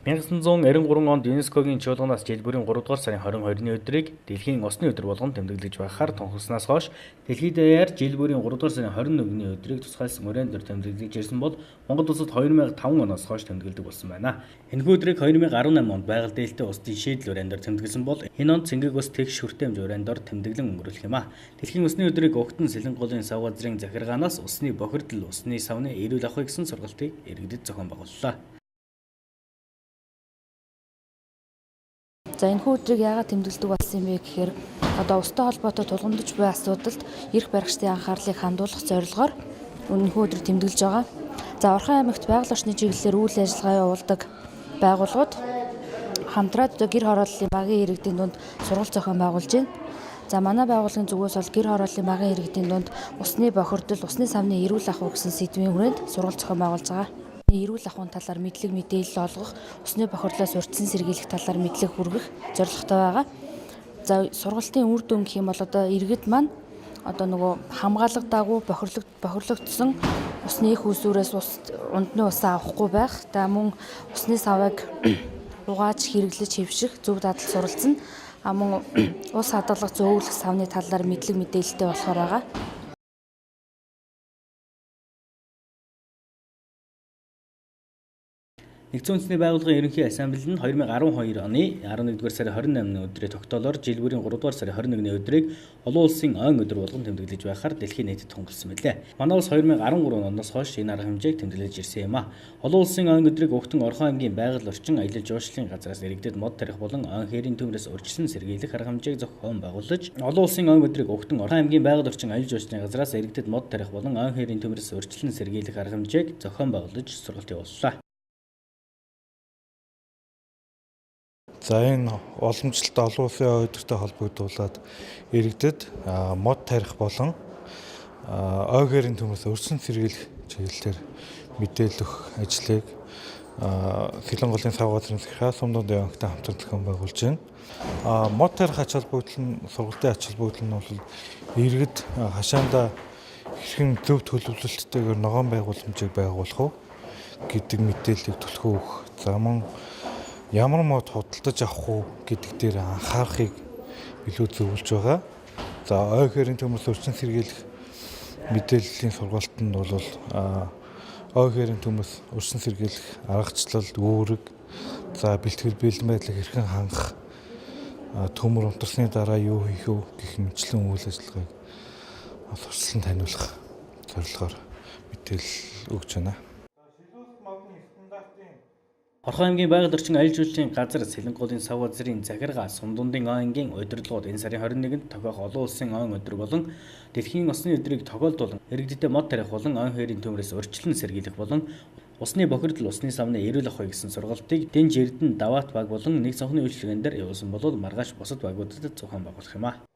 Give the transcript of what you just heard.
1993 онд ЮНЕСКОгийн чуулганаас жил бүрийн 3 дугаар сарын 22-ны өдрийг дэлхийн осны өдөр болгон тэмдэглэж байхаар тунхагласнаас хойш дэлхийд даяар жил бүрийн 3 дугаар сарын 21-ний өдрийг тусгайлсан өрөөнд дөр тэмдэглэж ирсэн бол Монгол улсад 2005 оноос хойш тэмдэглэдэг болсон байна. Энэхүү өдрийг 2018 онд байгаль дээлтэй усны шийдэл өрөөнд дөр тэмдэглэсэн бол энэ онд цэнгэг ус тэгш шүртэмж өрөөнд дөр тэмдэглэн өнгөрүүлэх юм а. Дэлхийн усны өдрийг Угтан Сэлэнголын сав газрын захиргаанаас усны бохирдол, усны савны эрүүл ахуй гэсэн сургалтыг иргэдэд зохион байгууллаа. За энэ өдрийг яагаад тэмдэглэдэг болсон юм бэ гэхээр одоо устай холбоотой тулгамдж буй асуудалд эрх баригчдын анхаарлыг хандуулах зорилгоор энэ өдрийг тэмдэглэж байгаа. За Орхон аймагт байгаль орчны чиглэлээр үйл ажиллагаа явуулдаг байгууллагууд хамтраад гэр хорооллын багийн иргэдийн дунд сургалт зохион байгуулж байна. За манай байгууллагын зүгээс бол гэр хорооллын багийн иргэдийн дунд усны бохирдол, усны савны эрүүл ахуй гэсэн сэдвийн хүрээнд сургалт зохион байгуулж байгаа. Эрүүл ахуйн талаар мэдлэг мэдээлэл олгох, усны бохирдлоос урьдчилан сэргийлэх талаар мэдлэг хүргэх зорилготой байгаа. За сургалтын үр дүн гэх юм бол одоо иргэд маань одоо нөгөө хамгаалах дагуу бохирлогдсон усны их усүрээс ундны усаа авахгүй байх, та мөн усны савыг угааж хэрэглэж хэвших зөв дадал суралцсан. Мөн ус хадгалах, зөөвлөх савны талаар мэдлэг мэдээлэлтэй болохоор байгаа. Нэгдсэн үндэсний байгууллагын ерөнхий ассамбле нь 2012 оны 11-р сарын 28-ны өдрийн тогтоолоор жил бүрийн 3-р сарын 21-ний өдрийг олон улсын ойн өдөр болгон тэмдэглэж байхаар дэлхийн нийтэд тунгалсан мэлээ. Манай улс 2013 оноос хойш энэ арга хэмжээг тэмдэглэж ирсэн юм а. Олон улсын ойн өдрийг Угтан Орхон аймгийн байгаль орчин аялал жуулчлалын газраас иргэдэд мод тарих болон ойн хээрийн төмрөөс урьдчилан сэргийлэх арга хэмжээг зохион байгуулж, олон улсын ойн өдрийг Угтан Орхон аймгийн байгаль орчин аялал жуулчлалын газраас иргэдэд мод тарих болон ойн хээрийн төмрөөс урьдчилан сэргийлэх арга хэмжээг зохион байгуулж сургалт явууллаа. За энэ уламжлалт олон улсын өдөртэй холбогдуулаад иргэдэд мод тарих болон ой гэрийн төмөөс өрсөн сэргийлэх чиглэлээр мэдээлэл өгөх ажлыг Сэлэнголын сав газрын захиргаа Сумдын явагтай хамтран зохион байгуулж байна. Мод тарих ач холбогдол нь сургалтын ач холбогдол нь бол иргэд хашаандаа хэрхэн зөв төлөвлөлттэйгээр ногоон байгууламжийг байгуулах гэдэг мэдээллийг түлхүү өгөх. За мөн ямар мод худалдаж авах уу гэдэг дээр анхаарахыг илүү зөвлөж байгаа. За ой гэрийн төмөөс урьдчилан сэргийлэх мэдээллийн сургалтанд бол ой гэрийн төмөөс урьдчилан сэргийлэх аргачлал, үүрэг, за бэлтгэл бэлэн байдлыг хэрхэн хангах, төмөр унтарсны дараа юу хийх вэ гэх мэтчлэн үйл ажиллагааг сурталчилан таниулах зорилгоор мэдээлэл өгч байна. Орхон аймгийн байгаль орчин аялал жуулчлалын газар Сэлэнголын сав газрын захиргаа Сумдын аймгийн удирдлагууд энэ сарын 21-нд тохиох олон улсын ойн өдөр болон дэлхийн усны өдрийг тохиолдуулан иргэдэд мод тарих болон ойн хээрийн төмрөөс урьдчилан сэргийлэх болон усны бохирдол, усны савны эрүүл ахуй гэсэн сургалтыг Дэнж Эрдэнэ Даваат баг болон нэг цонхны үйлчилгээнд явуулсан бол маргааш бусад багуудад зохион байгуулах юм а.